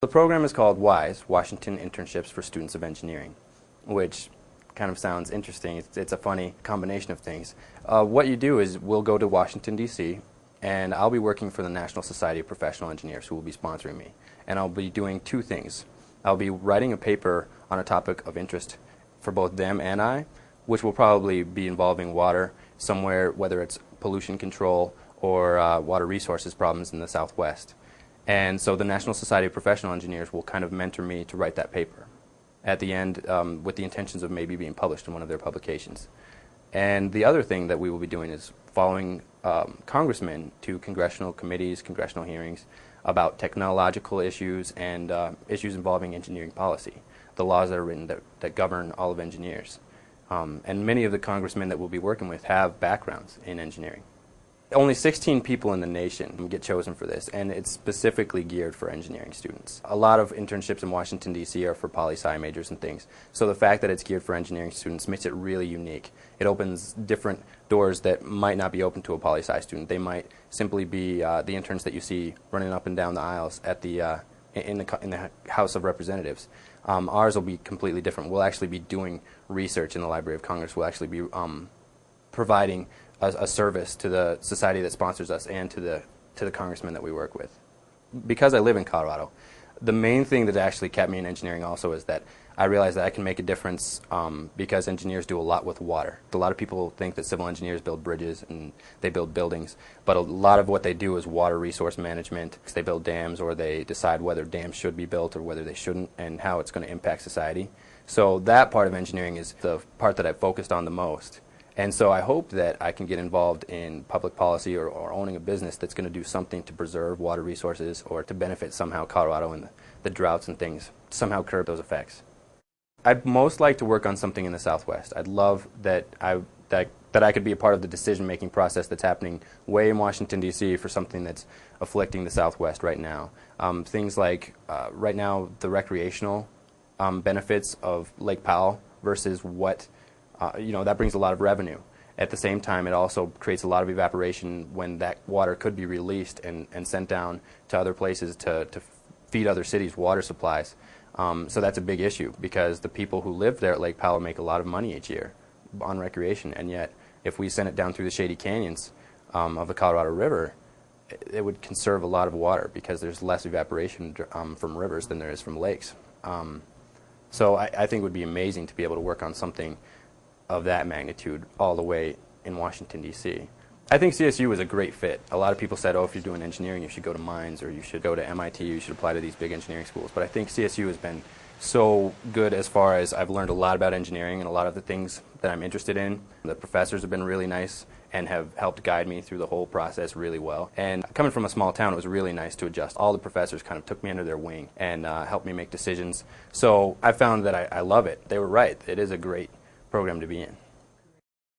The program is called WISE, Washington Internships for Students of Engineering, which kind of sounds interesting. It's a funny combination of things. What you do is we'll go to Washington, D.C., and I'll be working for the National Society of Professional Engineers, who will be sponsoring me. And I'll be doing two things. I'll be writing a paper on a topic of interest for both them and I, which will probably be involving water somewhere, whether it's pollution control or water resources problems in the Southwest. And so the National Society of Professional Engineers will kind of mentor me to write that paper at the end with the intentions of maybe being published in one of their publications. And the other thing that we will be doing is following congressmen to congressional committees, congressional hearings about technological issues and issues involving engineering policy, the laws that are written that govern all of engineers. And many of the congressmen that we'll be working with have backgrounds in engineering. Only 16 people in the nation get chosen for this, and it's specifically geared for engineering students. A lot of internships in Washington, D.C. are for poli-sci majors and things, so the fact that it's geared for engineering students makes it really unique. It opens different doors that might not be open to a poli-sci student. They might simply be the interns that you see running up and down the aisles at the in the House of Representatives. Ours will be completely different. We'll actually be doing research in the Library of Congress. We'll actually be providing a service to the society that sponsors us and to the congressmen that we work with. Because I live in Colorado, the main thing that actually kept me in engineering also is that I realized that I can make a difference because engineers do a lot with water. A lot of people think that civil engineers build bridges and they build buildings, but a lot of what they do is water resource management. They build dams, or they decide whether dams should be built or whether they shouldn't and how it's going to impact society. So that part of engineering is the part that I've focused on the most. And so I hope that I can get involved in public policy or owning a business that's going to do something to preserve water resources or to benefit somehow Colorado and the droughts and things, somehow curb those effects. I'd most like to work on something in the Southwest. I'd love that I could be a part of the decision-making process that's happening way in Washington, D.C. for something that's afflicting the Southwest right now. Things like, right now, the recreational benefits of Lake Powell versus what that brings a lot of revenue. At the same time, it also creates a lot of evaporation when that water could be released and sent down to other places to feed other cities' water supplies. So that's a big issue because the people who live there at Lake Powell make a lot of money each year on recreation, and yet if we send it down through the shady canyons of the Colorado River, it would conserve a lot of water because there's less evaporation from rivers than there is from lakes. So I think it would be amazing to be able to work on something of that magnitude all the way in Washington, D.C. I think CSU is a great fit. A lot of people said, oh, if you're doing engineering, you should go to Mines or you should go to MIT, you should apply to these big engineering schools. But I think CSU has been so good as far as I've learned a lot about engineering and a lot of the things that I'm interested in. The professors have been really nice and have helped guide me through the whole process really well. And coming from a small town, it was really nice to adjust. All the professors kind of took me under their wing and helped me make decisions. So I found that I love it. They were right. It is a great program to be in.